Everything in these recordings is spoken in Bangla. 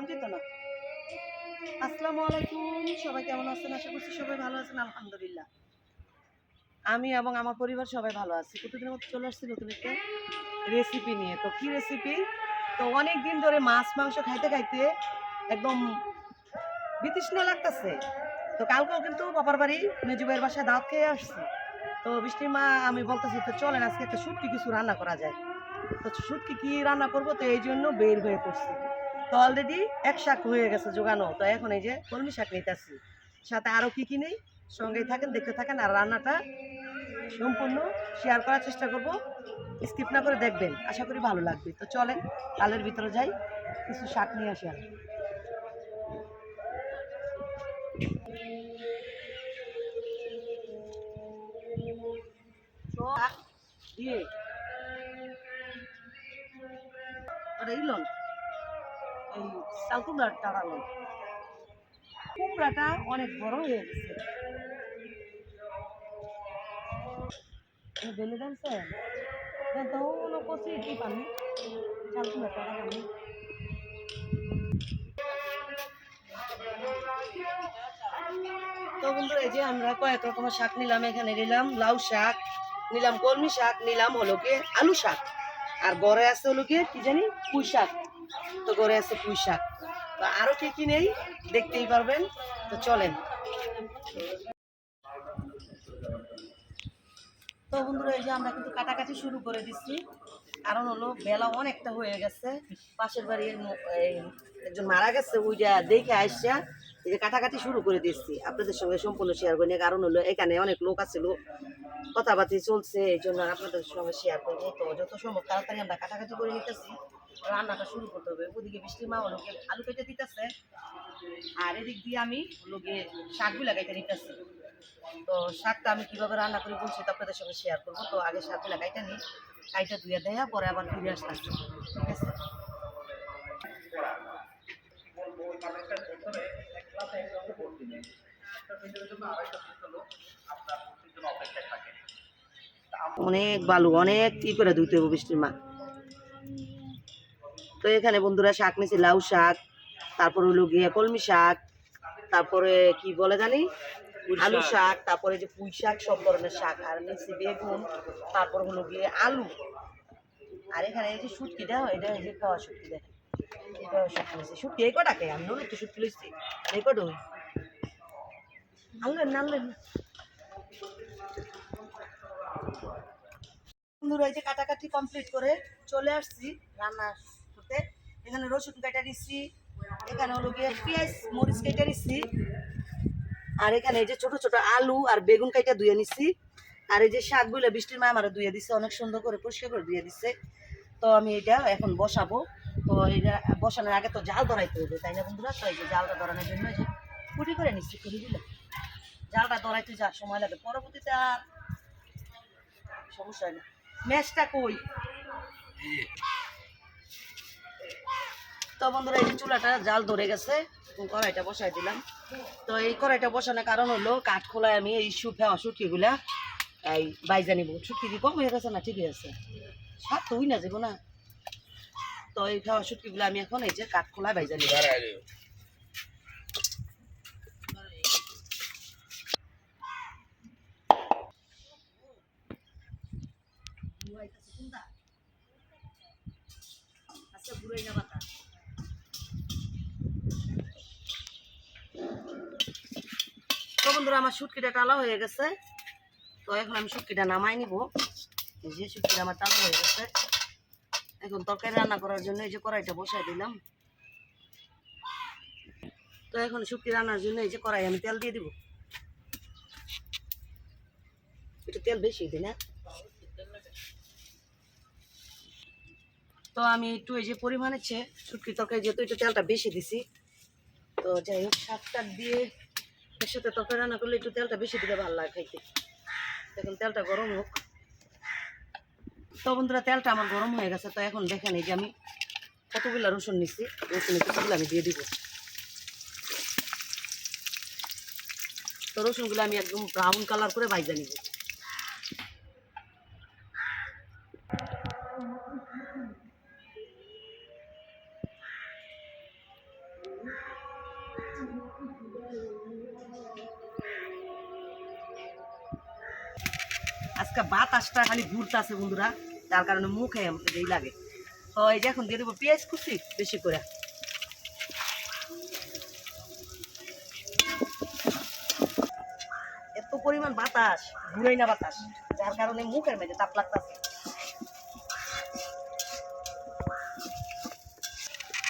অন যেত না। আসসালামু আলাইকুম, সবাই কেমন আছেন? আশা করছি সবাই ভালো আছেন। আলহামদুলিল্লাহ আমি এবং আমার পরিবার সবাই ভালো আছি। প্রতিদিনের মতো চলে আসছি নতুন একটা রেসিপি নিয়ে। তো কি রেসিপি? তো অনেক দিন ধরে মাছ মাংস খাইতে খাইতে একদম বিতৃষ্ণা লাগতেছে। তো কালকেও কিন্তু বাবার বাড়ি মেজু ভাইয়ের বাসায় দাওয়াত খেয়ে আসছি। তো বৃষ্টির মা আমি বলতেছি তো চলেন আজকে একটা শুটকি কিছু রান্না করা যায়। তো শুটকি কি রান্না করবো, তো এই জন্য বের হয়ে পড়ছি। তো অলরেডি এক শাক হয়ে গেছে জোগানো, তো এখন এই যে কলমি শাক নিতেছি। সাথে আরো কি কি নেই, সঙ্গেই থাকেন, দেখতে থাকেন, আর রান্নাটা সম্পূর্ণ শেয়ার করার চেষ্টা করব। স্কিপ না করে দেখবেন, আশা করি ভালো লাগবে। তো চলেন তালের ভিতরে যাই, কিছু শাক নিয়ে আসি। আমি তো শাক দিয়ে ওটা ইলন এই চাল কুমড়াটা রাখলাম। কুমড়াটা অনেক বড় হয়ে গেছে, বেলে দেনছেন তো কচি কি পানি চাল কুমড়াটা রাখলাম। তো বন্ধুরা এই যে আমরা কয়েক রকমের শাক নিলাম। এখানে নিলাম লাউ শাক, নিলাম কলমি শাক, নিলাম হলো গিয়ে আলু শাক, আর গড়ে আছে হলো গিয়ে কি জানি পুঁই শাক। তো গড়ে আছে পুঁই শাক। তো আরো কি কি নেই দেখতেই পারবেন। তো চলেন। তো বন্ধুরা এই যে আমরা কিন্তু কাটাকাটি শুরু করে দিচ্ছি, কারণ হলো বেলা অনেকটা হয়ে গেছে। পাশের বাড়ির একজন মারা গেছে, ওইটা দেখে আসছে এই যে কাটাকাটি শুরু করে দিচ্ছি, আপনাদের সঙ্গে সম্পূর্ণ শেয়ার করি। কারণ হলো এখানে অনেক লোক আছিল, কথাবার্তি চলছে, এই জন্য আপনাদের সঙ্গে শেয়ার করবো। তো যত সম্ভব তাড়াতাড়ি আমরা কাটাকাটি করে নিতেছি, রান্নাটা শুরু করতে হবে। ওদিকে বৃষ্টির মা হলো আলু কেটে দিতেছে, আর এদিক দিয়ে আমি হলো গিয়ে শাকগুলা কেটে নিতেছি। তো শাকটা আমি কিভাবে রান্না করি বলছি, তো আপনাদের সঙ্গে শেয়ার করবো। তো আগে শাকগুলা কাইটা নিই, কাইটা ধুয়ে দেয়া পরে আবার ফিরে আসতেছি। ঠিক আছে। অনেক বালু, অনেক কি করে ধুইতে হবে বৃষ্টির মা। তো এখানে বন্ধুরা শাক নিয়েছি, লাউ শাক, তারপর হলো গিয়ে কলমি শাক, তারপরে কি বলে জানি আলু শাক, তারপরে যে পুঁই শাক, সব ধরনের শাক, আর নিয়েছি বেগুন, তারপর হলো গিয়ে আলু। আর এখানে এই যে শুটকি দেওয়া, এটা এই যে খাওয়া শুটকি, দেখেন শুটকি এই কটাকে আমি নতুন একটু শুটকি লইছি, এই কটা ওই আনলেন আনলেন। বন্ধুরা এই যে কাটাকাটি কমপ্লিট করে চলে আসছি রান্না করতে। এখানে রসুন কেটে দিচ্ছি, এখানে হলো গিয়ে পেঁয়াজ মরিচ কেটে দিচ্ছি, আর এখানে এই যে ছোট ছোট আলু আর বেগুন কেটে ধুয়ে নিচ্ছি। আর এই যে শাকগুলো বৃষ্টির মা আমার ধুয়ে দিচ্ছে, অনেক সুন্দর করে পরিষ্কার করে ধুয়ে দিচ্ছে। তো আমি এটা এখন বসাবো। তো এটা বসানোর আগে তো জাল ধরাইতে হবে, তাই না বন্ধুরা? তো এই যে জালটা ধরানোর জন্য যে কুটি করে নিচ্ছি, কুটি দিলে জালটা ধরাইতে যা সময় লাগে, পরবর্তীতে আর সমস্যা হয় না। ম্যাচটা কই? তো বন্ধুরা এই যে চুলাটা জাল ধরে গেছে, কড়াইটা বসাই দিলাম। তো এই কড়াইটা বসানোর কারণ হলো কাঠ খোলায় আমি এই শুটকিগুলা এই বাইজা নিব। শুটকি কি কম হয়ে গেছে না ঠিকই আছে? স্বাদ তো হই না যাবো না। তো এই খাওয়া শুটকিগুলো আমি এখন এই যে কাঠ খোলায় বাইজা নিব। তো বন্ধুরা আমার শুটকিটা টালা হয়ে গেছে। তো এখন আমি শুটকিটা নামাই নিব। এই যে শুটকিটা আমার টালা হয়ে গেছে, এখন তরকারি রান্না করার জন্য এই যে কড়াইটা বসাই দিলাম। তো এখন শুটকি রান্নার জন্য এই যে কড়াই আমি তেল দিয়ে দিব। একটু তেল বেশি দিই না? তো আমি একটু এই যে পরিমাণে শুটকি তরকারি যেহেতু একটু তেলটা বেশি দিছি, তো যাই হোক শাক টাক দিয়ে এর সাথে তরকারি রান্না করলে একটু তেলটা বেশি দিলে ভালো লাগে খাইতে। এখন তেলটা গরম হোক। তো বন্ধুরা তেলটা আমার গরম হয়ে গেছে। তো এখন দেখেন এই যে আমি কতগুলো রসুন নিচ্ছি, রসুনের কুচিগুলো আমি দিয়ে দিব। তো রসুনগুলো আমি একদম ব্রাউন কালার করে ভাজা নিব। আজকে বাতাসটা খালি ঘুরতেছে বন্ধুরা, যার কারণে মুখে এই লাগে। তো এই যে এখন দিয়ে দেবো পেঁয়াজ কুচি বেশি করে। এত পরিমাণ বাতাস, ঘুরেই না বাতাস, যার কারণে মুখের মধ্যে তাপ লাগতেছে।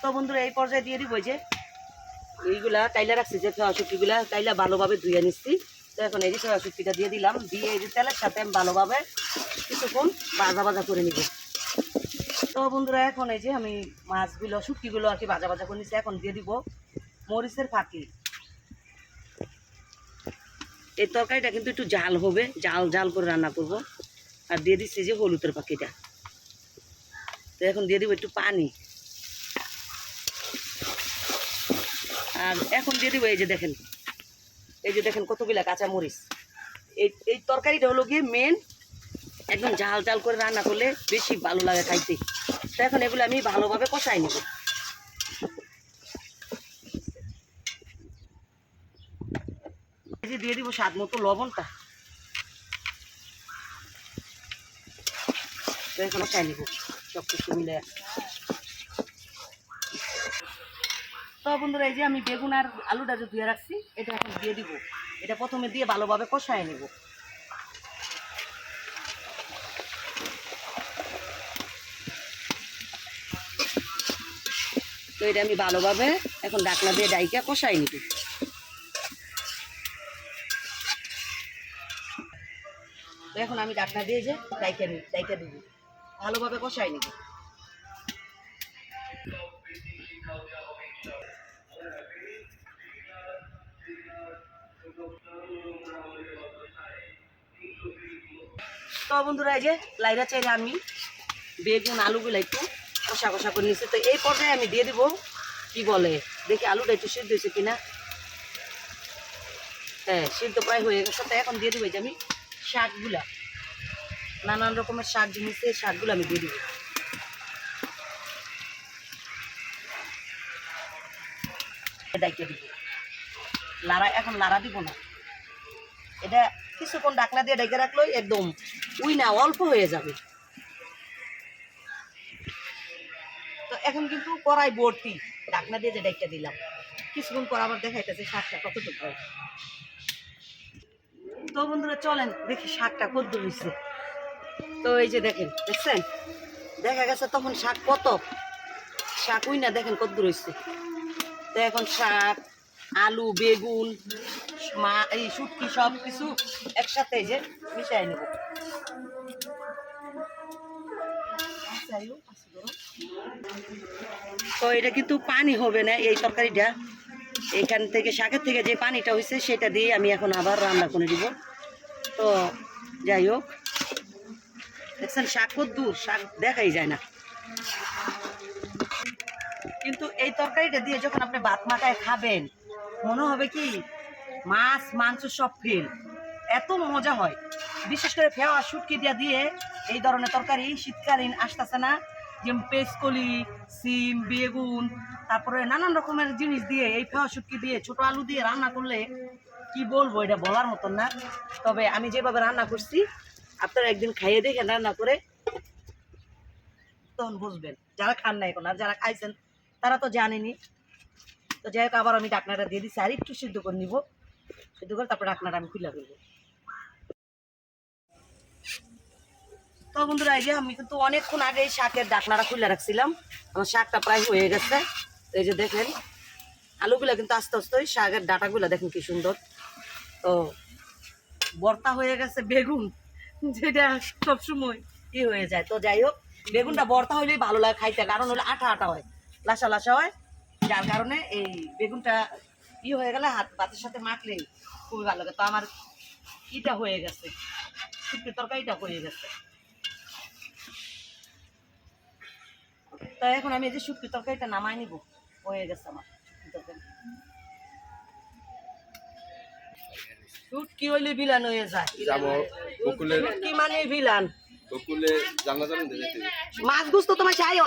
তো বন্ধুরা এই পর্যায়ে দিয়ে দিব যে এইগুলা কাইলা রাখছি, যে ফেওয়া শুটকিগুলা কাইলা ভালোভাবে ধুয়ে নিচ্ছি। তো এখন এই যে ফেওয়া শুটকিটা দিয়ে দিলাম, দিয়ে এই যে তেলের সাথে আমি ভালোভাবে কিছুক্ষণ ভাজা ভাজা করে নিব। তো বন্ধুরা এখন এই যে আমি মাছগুলো শুটকিগুলো আর কি ভাজা ভাজা করে নিচ্ছি। এখন দিয়ে দিব মরিচের ফাঁকি। এই তরকারিটা কিন্তু একটু জাল হবে, জাল জাল করে রান্না করব। আর দিয়ে দিচ্ছি যে হলুদের পাখিটা। তো এখন দিয়ে দিব একটু পানি। আর এখন দিয়ে দিব এই যে দেখেন কতগুলা কাঁচা মরিচ। এই তরকারিটা হলো গিয়ে মেন, একদম ঝাল ঝাল করে রান্না করলে বেশি ভালো লাগে খাইতে। তো এখন এগুলো আমি ভালোভাবে কষাই নেব। এই যে দিয়ে দিব স্বাদ মতো লবণটা। তো এখন কষাই নেব সব কিছু মিলে। তো বন্ধুরা এই যে আমি বেগুন আর আলুটা যে ধুয়ে রাখছি, এটা এখন দিয়ে দিব। এটা প্রথমে দিয়ে ভালোভাবে কষাই নেব। তো এটা আমি ভালোভাবে এখন ঢাকনা দিয়ে ডাইকা কষাই নিব। তো এখন আমি ঢাকনা দিয়ে যে ডাইকা দিব, ভালোভাবে কষাই নিব। তো বন্ধুরা এই যে লাইরা চাইলে আমি বেগুন আলুগুলো একটু কষা কষা করে নিচ্ছি। তো এই পর্যায়ে আমি দিয়ে দিব কি বলে দেখি আলুটা একটু সিদ্ধ হয়েছে কিনা। হ্যাঁ, সিদ্ধ প্রায় হয়ে গেছে। তো এখন দিয়ে দিব এই যে আমি শাকগুলা, নানান রকমের শাক জিনিস, এই শাকগুলো আমি দিয়ে দিব। ডাইকে দিব, এখন লাড়া দিব না। এটা কিছুক্ষণ ঢাকনা দিয়ে ডেকে রাখলো একদম না অল্প হয়ে যাবে। তো এখন কিন্তু কড়াই ভর্তি, ঢাকনা দিয়ে যে ডেকে দিলাম, কিছুক্ষণ পর আবার দেখাইতেছে শাকটা কতটুকু হয়। তো বন্ধুরা চলেন দেখি শাকটা কত হয়েছে। তো এই যে দেখছেন দেখা গেছে তখন শাক কত, শাক না দেখেন কত হয়েছে। তো এখন শাক, আলু, বেগুন, এই শুটকি সব কিছু একসাথে যে মিশাই নেব। তো এটা কিন্তু পানি হবে না এই তরকারিটা, এখান থেকে শাকের থেকে যে পানিটা হয়েছে সেটা দিয়ে আমি এখন আবার রান্না করে দিব। তো যাই হোক, দেখছেন শাক কত দূর, শাক দেখাই যায় না। কিন্তু এই তরকারিটা দিয়ে যখন আপনি ভাত মাখায় খাবেন, মনে হবে কি মাছ মাংস সব ফেল, এত মজা হয়। বিশেষ করে ফেওয়া শুটকি দিয়ে এই ধরনের তরকারি শীতকালীন আসতেছে না, যেমন পেঁচকলি, সিম, বেগুন, তারপরে নানান রকমের জিনিস দিয়ে এই ফেওয়া শুটকি দিয়ে ছোট আলু দিয়ে রান্না করলে কি বলবো, এটা বলার মতন না। তবে আমি যেভাবে রান্না করছি আপনারা একদিন খাইয়ে দেখেন রান্না করে, তখন বুঝবেন। যারা খান না এখন, আর যারা খাইছেন তারা তো জানেনি। তো যাই হোক, আবার আমি ঢাকনাটা দিয়ে দিচ্ছি, আর একটু সিদ্ধ করে নিব। সিদ্ধ করে তারপরে ঢাকনাটা আমি খুলে ফেলবো। তো বন্ধুরা এই যে আমি কিন্তু অনেকক্ষণ আগে এই শাকের ঢাকনাটা খুলে রাখছিলাম, আমার শাকটা প্রায় হয়ে গেছে। এই যে দেখেন আলুগুলা কিন্তু আস্তে আস্তে ওই শাকের ডাঁটাগুলা দেখেন কি সুন্দর। তো ভর্তা হয়ে গেছে বেগুন, যেটা সবসময় ই হয়ে যায়। তো যাই হোক, বেগুনটা ভর্তা হইলেই ভালো লাগে খাইতে, কারণ হলে আঠা আঠা হয়, লাসা লাসা হয়, যার কারণে এই বেগুনটা হয়ে গেলে ভাতের সাথে মাখলেই খুবই ভালো লাগে। তো আমার ইটা হয়ে গেছে, শুটকির তরকারিটা হয়ে গেছে। তো এখন আমি এই যে শুটকির তরকারিটা নামাই নিব, হয়ে গেছে আমার শুটকির তরকারি। শুটকি হইলে বিলান হয়ে যায়, শুটকি মানে বিলান। মাছ গুস্ত তোমার চাইও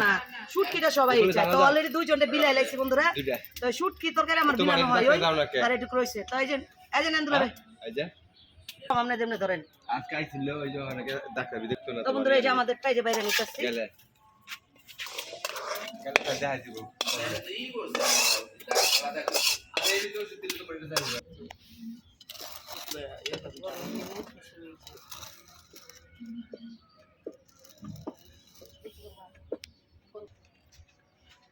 না, শুটকিটা সবাই চায়। তো অলরেডি দুইজনে বিলাই লাগছে বন্ধুরা। তো শুটকি তরকারি আমার বিলানো হয়, ওই তার একটু রয়েছে। তো এই যে নেন দুলা ভাই, আপনি যেমনি ধরেন। আজকে আইছিল ওই যে অনেকে ডাক্তার দেখতো না তো বন্ধুরা এই যে আমাদেরটা এই যে বাইরে নিতে আসছি। গেলে গেলে দেখা দিব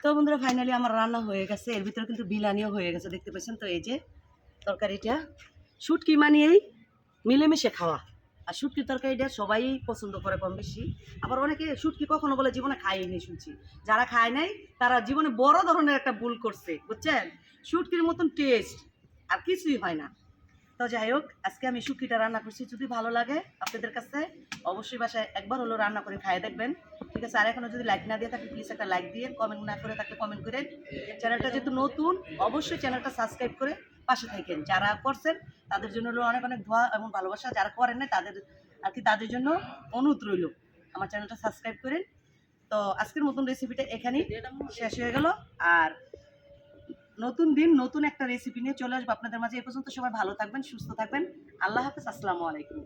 তো বন্ধুরা ফাইনালি আমার রান্না হয়ে গেছে, এর ভিতরে কিন্তু বিলানিও হয়ে গেছে, দেখতে পাচ্ছেন। তো এই যে তরকারিটা শুটকি মানিয়েই মিলেমিশে খাওয়া। আর শুটকির তরকারিটা সবাই পছন্দ করে কম বেশি। আবার অনেকে শুটকি কখনো বলে জীবনে খায়নি, শুনছি। যারা খায় নাই তারা জীবনে বড় ধরনের একটা ভুল করছে, বুঝছেন। শুটকির মতন টেস্ট আর কিছুই হয় না। তো যাই হোক, আজকে আমি শুটকিটা রান্না করছি। যদি ভালো লাগে আপনাদের কাছে অবশ্যই বাসায় একবার হলো রান্না করে খাইয়ে দেখবেন, ঠিক আছে। আর এখনো যদি লাইক না দিয়ে থাকে প্লিজ একটা লাইক দিয়ে, কমেন্ট না করে থাকলে কমেন্ট করেন। চ্যানেলটা যেহেতু নতুন অবশ্যই চ্যানেলটা সাবস্ক্রাইব করে পাশে থাকেন। যারা করছেন তাদের জন্য হলো অনেক অনেক দোয়া এবং ভালোবাসা, যারা করেন না তাদের আর কি তাদের জন্য অনুরোধ রইল আমার চ্যানেলটা সাবস্ক্রাইব করেন। তো আজকের মতন রেসিপিটা এখানেই শেষ হয়ে গেল। আর নতুন দিন নতুন একটা রেসিপি নিয়ে চলে আসবো আপনাদের মাঝে। এ পর্যন্ত সবাই ভালো থাকবেন, সুস্থ থাকবেন। আল্লাহ হাফেজ, আসসালামু আলাইকুম।